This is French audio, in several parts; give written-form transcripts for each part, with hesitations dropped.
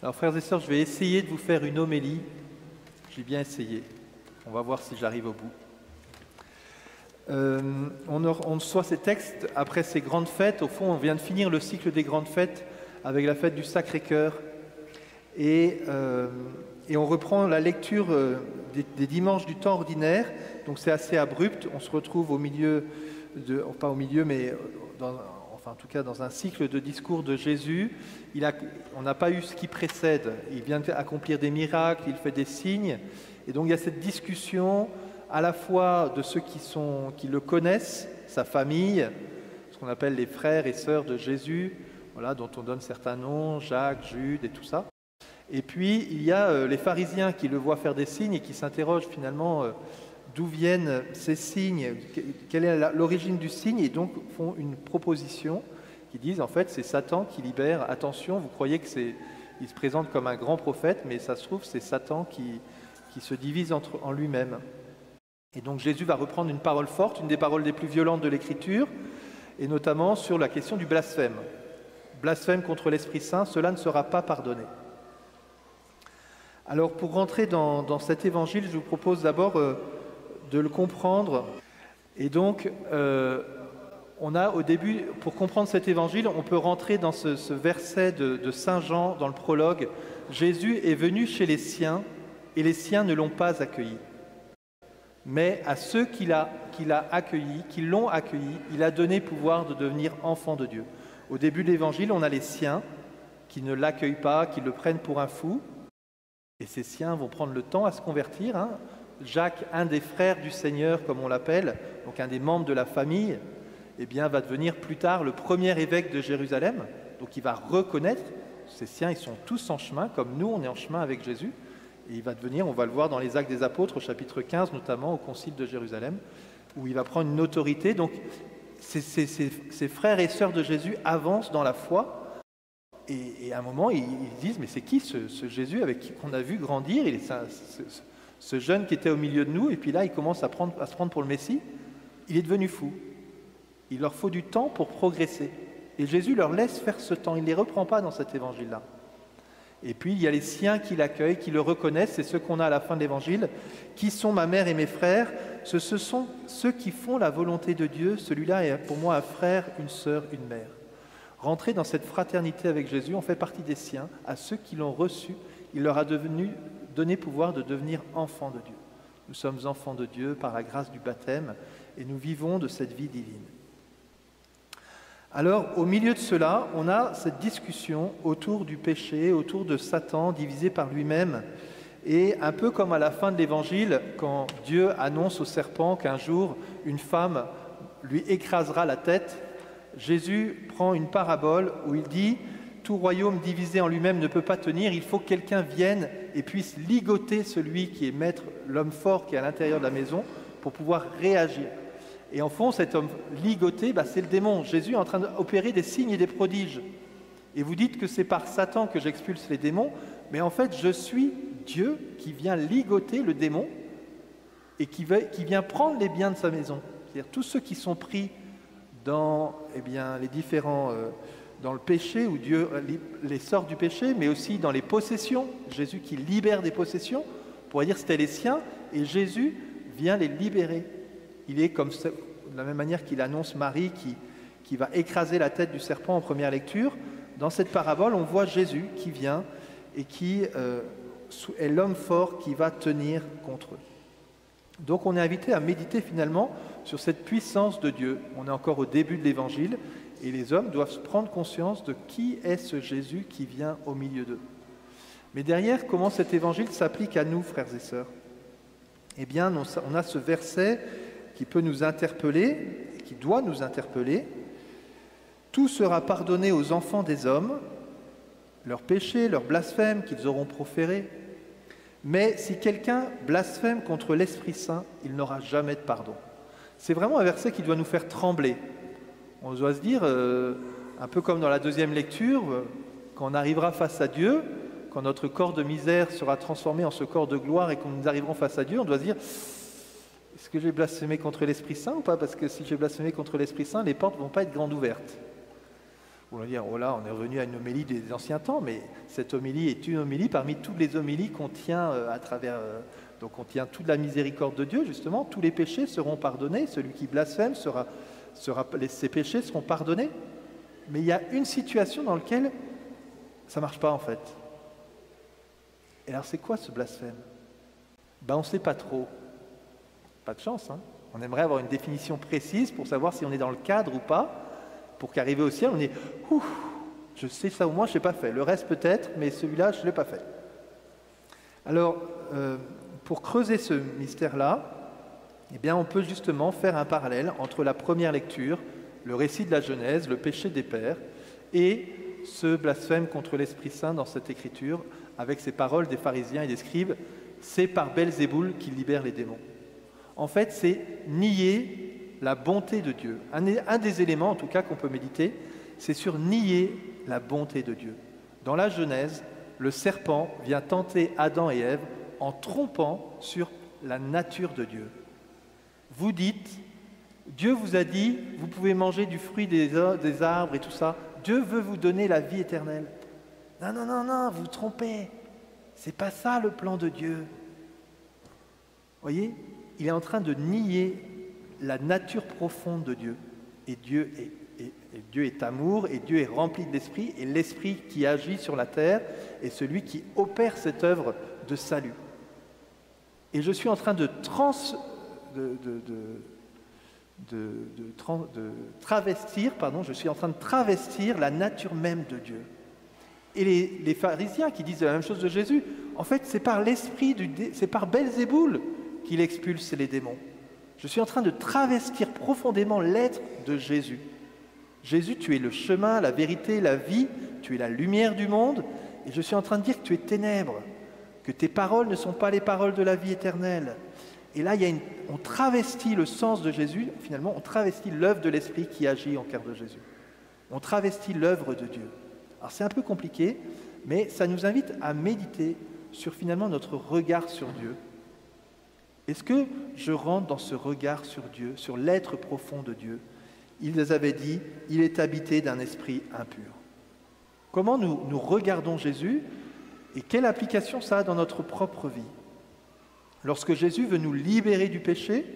Alors frères et sœurs, je vais essayer de vous faire une homélie. J'ai bien essayé. On va voir si j'arrive au bout. On reçoit ces textes après ces grandes fêtes. Au fond, on vient de finir le cycle des grandes fêtes avec la fête du Sacré-Cœur. Et on reprend la lecture des dimanches du temps ordinaire. Donc c'est assez abrupt. On se retrouve au milieu, pas au milieu, mais en tout cas dans un cycle de discours de Jésus. On n'a pas eu ce qui précède. Il vient d'accomplir des miracles, il fait des signes. Et donc il y a cette discussion à la fois de ceux qui le connaissent, sa famille, ce qu'on appelle les frères et sœurs de Jésus, voilà, dont on donne certains noms, Jacques, Jude et tout ça. Et puis il y a les pharisiens qui le voient faire des signes et qui s'interrogent finalement d'où viennent ces signes, quelle est l'origine du signe, et donc font une proposition qui disent en fait c'est Satan qui libère. Attention, vous croyez il se présente comme un grand prophète, mais ça se trouve c'est Satan qui se divise en lui-même. Et donc Jésus va reprendre une parole forte, une des paroles les plus violentes de l'Écriture, et notamment sur la question du blasphème. Blasphème contre l'Esprit Saint, cela ne sera pas pardonné. Alors pour rentrer dans cet évangile, je vous propose d'abord de le comprendre. Et donc, on a au début, pour comprendre cet évangile, on peut rentrer dans ce verset de Saint Jean, dans le prologue. Jésus est venu chez les siens, et les siens ne l'ont pas accueilli. Mais à ceux qui l'ont accueilli, il a donné pouvoir de devenir enfants de Dieu. Au début de l'évangile, on a les siens qui ne l'accueillent pas, qui le prennent pour un fou. Et ces siens vont prendre le temps à se convertir. Jacques, un des frères du Seigneur, comme on l'appelle, donc un des membres de la famille, va devenir plus tard le premier évêque de Jérusalem. Donc il va reconnaître, ces siens, ils sont tous en chemin, comme nous, on est en chemin avec Jésus. Et il va devenir, on va le voir dans les Actes des Apôtres, au chapitre 15, notamment au Concile de Jérusalem, où il va prendre une autorité. Donc ces frères et sœurs de Jésus avancent dans la foi. Et à un moment, ils disent, mais c'est qui ce Jésus avec qui on a vu grandir, ce jeune qui était au milieu de nous, et puis là, il commence à se prendre pour le Messie. Il est devenu fou. Il leur faut du temps pour progresser. Et Jésus leur laisse faire ce temps. Il ne les reprend pas dans cet évangile-là. Et puis, il y a les siens qui l'accueillent, qui le reconnaissent. C'est ceux qu'on a à la fin de l'évangile. Qui sont ma mère et mes frères? Ce sont ceux qui font la volonté de Dieu. Celui-là est pour moi un frère, une sœur, une mère. Rentrer dans cette fraternité avec Jésus, on fait partie des siens. À ceux qui l'ont reçu, il leur a donné pouvoir de devenir enfants de Dieu. Nous sommes enfants de Dieu par la grâce du baptême et nous vivons de cette vie divine. Alors, au milieu de cela, on a cette discussion autour du péché, autour de Satan divisé par lui-même. Et un peu comme à la fin de l'Évangile, quand Dieu annonce au serpent qu'un jour, une femme lui écrasera la tête, Jésus prend une parabole où il dit « Tout royaume divisé en lui-même ne peut pas tenir, il faut que quelqu'un vienne et puisse ligoter celui qui est maître, l'homme fort qui est à l'intérieur de la maison, pour pouvoir réagir. » Et en fond, cet homme ligoté, c'est le démon. Jésus est en train d'opérer des signes et des prodiges. Et vous dites que c'est par Satan que j'expulse les démons, mais en fait, je suis Dieu qui vient ligoter le démon et qui vient prendre les biens de sa maison. C'est-à-dire tous ceux qui sont pris dans les différents, dans le péché, où Dieu les sort du péché, mais aussi dans les possessions. Jésus qui libère des possessions, on pourrait dire que c'était les siens, et Jésus vient les libérer. Il est comme ça, de la même manière qu'il annonce Marie qui va écraser la tête du serpent en première lecture. Dans cette parabole, on voit Jésus qui vient et qui est l'homme fort qui va tenir contre eux. Donc on est invité à méditer finalement sur cette puissance de Dieu. On est encore au début de l'Évangile et les hommes doivent prendre conscience de qui est ce Jésus qui vient au milieu d'eux. Mais derrière, comment cet Évangile s'applique à nous, frères et sœurs? On a ce verset qui peut nous interpeller, qui doit nous interpeller. Tout sera pardonné aux enfants des hommes, leurs péchés, leurs blasphèmes qu'ils auront proférés. Mais si quelqu'un blasphème contre l'Esprit Saint, il n'aura jamais de pardon. C'est vraiment un verset qui doit nous faire trembler. On doit se dire, un peu comme dans la deuxième lecture, quand on arrivera face à Dieu, quand notre corps de misère sera transformé en ce corps de gloire et quand nous arriverons face à Dieu, on doit se dire, est-ce que j'ai blasphémé contre l'Esprit Saint ou pas? Parce que si j'ai blasphémé contre l'Esprit Saint, les portes ne vont pas être grandes ouvertes. Vous allez dire, oh là, on est revenu à une homélie des anciens temps, mais cette homélie est une homélie parmi toutes les homélies qu'on tient à travers... donc on tient toute la miséricorde de Dieu, justement, tous les péchés seront pardonnés, celui qui blasphème, ses péchés seront pardonnés. Mais il y a une situation dans laquelle ça ne marche pas, en fait. Et alors, c'est quoi ce blasphème? On ne sait pas trop. Pas de chance, hein. On aimerait avoir une définition précise pour savoir si on est dans le cadre ou pas, pour qu'arriver au ciel, on est « Ouf, je sais ça au moins, je ne l'ai pas fait. Le reste peut-être, mais celui-là, je ne l'ai pas fait. » Alors, pour creuser ce mystère-là, eh bien, on peut justement faire un parallèle entre la première lecture, le récit de la Genèse, le péché des pères, et ce blasphème contre l'Esprit Saint dans cette écriture, avec ces paroles des pharisiens et des scribes, c'est par Belzéboul qu'il libère les démons. En fait, c'est nier la bonté de Dieu. Un des éléments, en tout cas, qu'on peut méditer, c'est sur nier la bonté de Dieu. Dans la Genèse, le serpent vient tenter Adam et Ève en trompant sur la nature de Dieu. Vous dites, Dieu vous a dit, vous pouvez manger du fruit des arbres et tout ça. Dieu veut vous donner la vie éternelle. Non, non, non, non, vous vous trompez. C'est pas ça le plan de Dieu. Voyez, il est en train de nier la nature profonde de Dieu. Et Dieu est amour, et Dieu est rempli de l'Esprit, et l'Esprit qui agit sur la terre est celui qui opère cette œuvre de salut. Et je suis en train de travestir la nature même de Dieu. Et les pharisiens qui disent la même chose de Jésus, en fait, c'est par l'esprit, c'est par Belzéboul qu'il expulse les démons. Je suis en train de travestir profondément l'être de Jésus. Jésus, tu es le chemin, la vérité, la vie, tu es la lumière du monde, et je suis en train de dire que tu es ténèbres, que tes paroles ne sont pas les paroles de la vie éternelle. Et là, on travestit le sens de Jésus, finalement, on travestit l'œuvre de l'Esprit qui agit en cœur de Jésus. On travestit l'œuvre de Dieu. Alors c'est un peu compliqué, mais ça nous invite à méditer sur finalement notre regard sur Dieu. Est-ce que je rentre dans ce regard sur Dieu, sur l'être profond de Dieu? Ils avaient dit, il est habité d'un esprit impur. Comment nous regardons Jésus et quelle application ça a dans notre propre vie? Lorsque Jésus veut nous libérer du péché,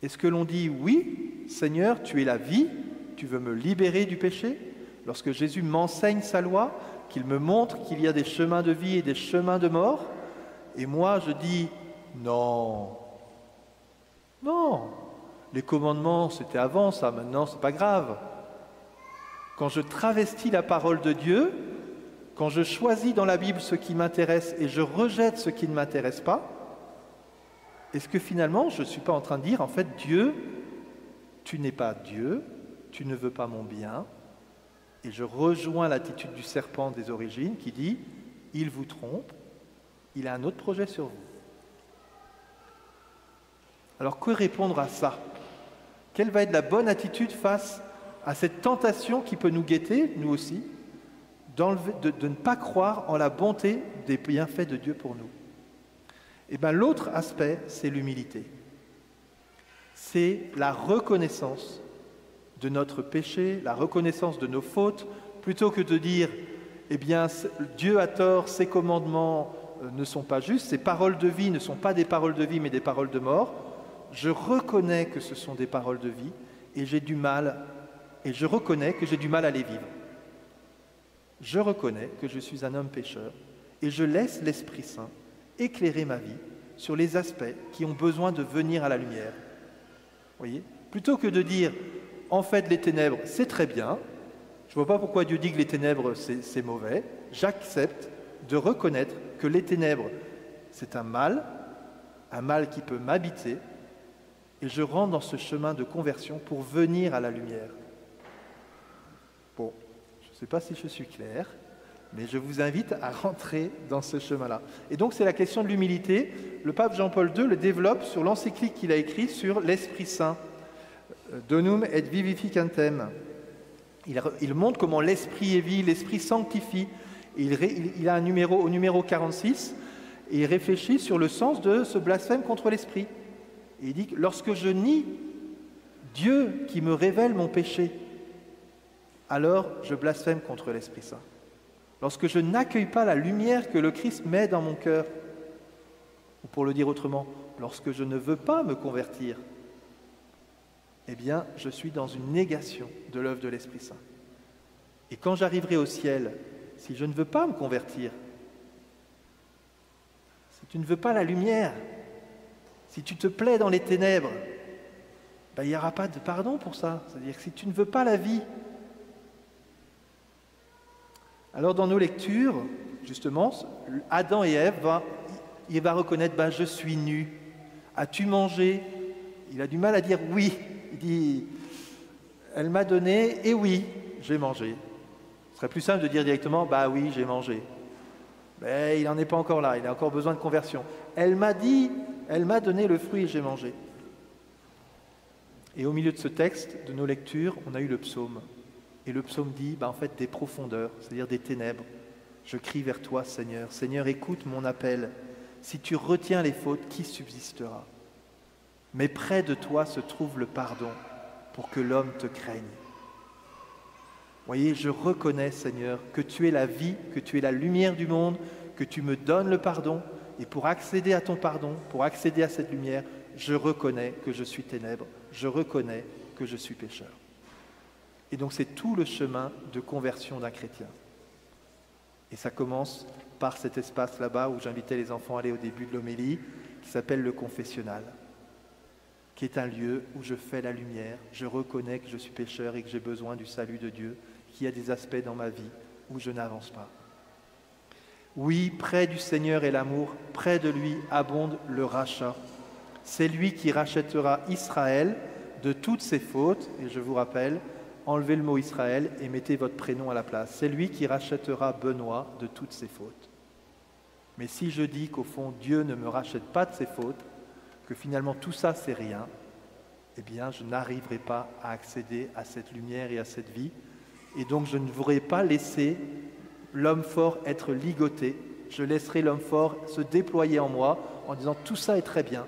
est-ce que l'on dit « Oui, Seigneur, tu es la vie, tu veux me libérer du péché ?» Lorsque Jésus m'enseigne sa loi, qu'il me montre qu'il y a des chemins de vie et des chemins de mort, et moi je dis « Non, non, les commandements c'était avant ça, maintenant c'est pas grave. » Quand je travestis la parole de Dieu, quand je choisis dans la Bible ce qui m'intéresse et je rejette ce qui ne m'intéresse pas, est-ce que finalement je ne suis pas en train de dire, en fait, Dieu, tu n'es pas Dieu, tu ne veux pas mon bien, et je rejoins l'attitude du serpent des origines qui dit, il vous trompe, il a un autre projet sur vous. Alors que répondre à ça? Quelle va être la bonne attitude face à cette tentation qui peut nous guetter, nous aussi, de ne pas croire en la bonté des bienfaits de Dieu pour nous? Et bien l'autre aspect, c'est l'humilité. C'est la reconnaissance de notre péché, la reconnaissance de nos fautes, plutôt que de dire « Eh bien, Dieu a tort, ses commandements ne sont pas justes, ses paroles de vie ne sont pas des paroles de vie, mais des paroles de mort. Je reconnais que ce sont des paroles de vie, et je reconnais que j'ai du mal à les vivre. Je reconnais que je suis un homme pécheur et je laisse l'Esprit Saint éclairer ma vie sur les aspects qui ont besoin de venir à la lumière. Voyez ? Plutôt que de dire, en fait, les ténèbres, c'est très bien, je ne vois pas pourquoi Dieu dit que les ténèbres, c'est mauvais, j'accepte de reconnaître que les ténèbres, c'est un mal qui peut m'habiter, et je rentre dans ce chemin de conversion pour venir à la lumière. Bon, je ne sais pas si je suis clair, mais je vous invite à rentrer dans ce chemin-là. Et donc, c'est la question de l'humilité. Le pape Jean-Paul II le développe sur l'encyclique qu'il a écrit sur l'Esprit Saint, Donum et Vivificantem. Il montre comment l'Esprit est vie, l'Esprit sanctifie. Il a un numéro, au numéro 46, et il réfléchit sur le sens de ce blasphème contre l'Esprit. Et il dit que lorsque je nie Dieu qui me révèle mon péché, alors je blasphème contre l'Esprit Saint. Lorsque je n'accueille pas la lumière que le Christ met dans mon cœur, ou pour le dire autrement, lorsque je ne veux pas me convertir, eh bien, je suis dans une négation de l'œuvre de l'Esprit Saint. Et quand j'arriverai au ciel, si je ne veux pas me convertir, si tu ne veux pas la lumière, si tu te plais dans les ténèbres, il n'y aura pas de pardon pour ça. C'est-à-dire que si tu ne veux pas la vie. Alors dans nos lectures, justement, Adam et Ève, il va reconnaître, je suis nu. As-tu mangé? Il a du mal à dire oui. Il dit, elle m'a donné et oui, j'ai mangé. Ce serait plus simple de dire directement, oui, j'ai mangé. Mais il n'en est pas encore là, il a encore besoin de conversion. Elle m'a donné le fruit et j'ai mangé. Et au milieu de ce texte, de nos lectures, on a eu le psaume. Et le psaume dit, en fait, des profondeurs, c'est-à-dire des ténèbres. Je crie vers toi, Seigneur. Seigneur, écoute mon appel. Si tu retiens les fautes, qui subsistera? Mais près de toi se trouve le pardon, pour que l'homme te craigne. Voyez, je reconnais, Seigneur, que tu es la vie, que tu es la lumière du monde, que tu me donnes le pardon. Et pour accéder à ton pardon, pour accéder à cette lumière, je reconnais que je suis ténèbres. Je reconnais que je suis pécheur. Et donc c'est tout le chemin de conversion d'un chrétien. Et ça commence par cet espace là-bas où j'invitais les enfants à aller au début de l'homélie, qui s'appelle le confessionnal, qui est un lieu où je fais la lumière, je reconnais que je suis pécheur et que j'ai besoin du salut de Dieu, qu'il y a des aspects dans ma vie où je n'avance pas. Oui, près du Seigneur est l'amour, près de lui abonde le rachat. C'est lui qui rachètera Israël de toutes ses fautes, et je vous rappelle, enlevez le mot Israël et mettez votre prénom à la place. C'est lui qui rachètera Benoît de toutes ses fautes. Mais si je dis qu'au fond, Dieu ne me rachète pas de ses fautes, que finalement tout ça c'est rien, eh bien je n'arriverai pas à accéder à cette lumière et à cette vie, et donc je ne voudrais pas laisser l'homme fort être ligoté, je laisserai l'homme fort se déployer en moi en disant tout ça est très bien.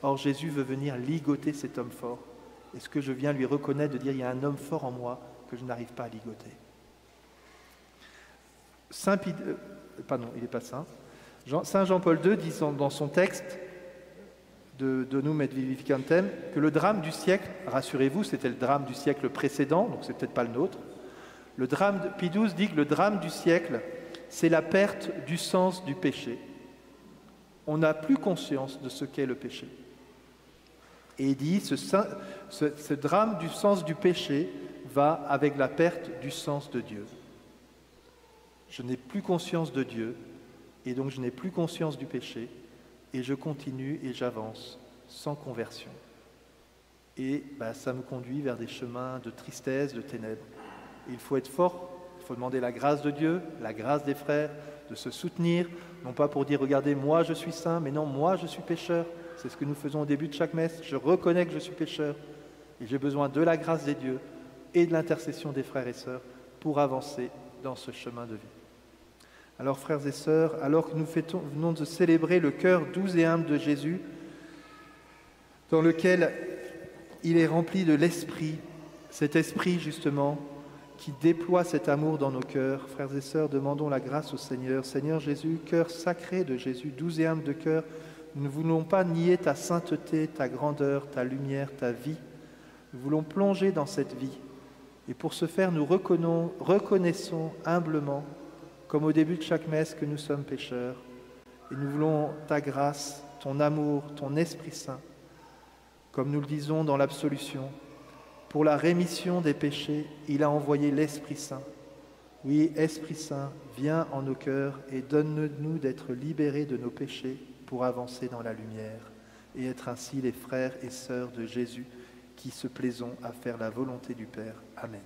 Or Jésus veut venir ligoter cet homme fort. Est-ce que je viens lui reconnaître de dire il y a un homme fort en moi que je n'arrive pas à ligoter? Saint Jean-Paul II dit dans son texte de Donum et Vivificantem que le drame du siècle, rassurez-vous, c'était le drame du siècle précédent, donc c'est peut-être pas le nôtre. Pie XII dit que le drame du siècle, c'est la perte du sens du péché. On n'a plus conscience de ce qu'est le péché. Et il dit, ce drame du sens du péché va avec la perte du sens de Dieu. Je n'ai plus conscience de Dieu, et donc je n'ai plus conscience du péché, et je continue et j'avance sans conversion. Et ça me conduit vers des chemins de tristesse, de ténèbres. Et il faut être fort, il faut demander la grâce de Dieu, la grâce des frères, de se soutenir, non pas pour dire « regardez, moi je suis saint », mais non, moi je suis pécheur. C'est ce que nous faisons au début de chaque messe. Je reconnais que je suis pécheur et j'ai besoin de la grâce des dieux et de l'intercession des frères et sœurs pour avancer dans ce chemin de vie. Alors frères et sœurs, alors que nous venons de célébrer le cœur doux et humble de Jésus, dans lequel il est rempli de l'Esprit, cet Esprit justement qui déploie cet amour dans nos cœurs, frères et sœurs, demandons la grâce au Seigneur. Seigneur Jésus, cœur sacré de Jésus, doux et humble de cœur, nous ne voulons pas nier ta sainteté, ta grandeur, ta lumière, ta vie. Nous voulons plonger dans cette vie. Et pour ce faire, nous reconnaissons humblement, comme au début de chaque messe, que nous sommes pécheurs. Et nous voulons ta grâce, ton amour, ton Esprit Saint, comme nous le disons dans l'absolution. Pour la rémission des péchés, il a envoyé l'Esprit Saint. Oui, Esprit Saint, viens en nos cœurs et donne-nous d'être libérés de nos péchés pour avancer dans la lumière et être ainsi les frères et sœurs de Jésus qui se plaisons à faire la volonté du Père. Amen.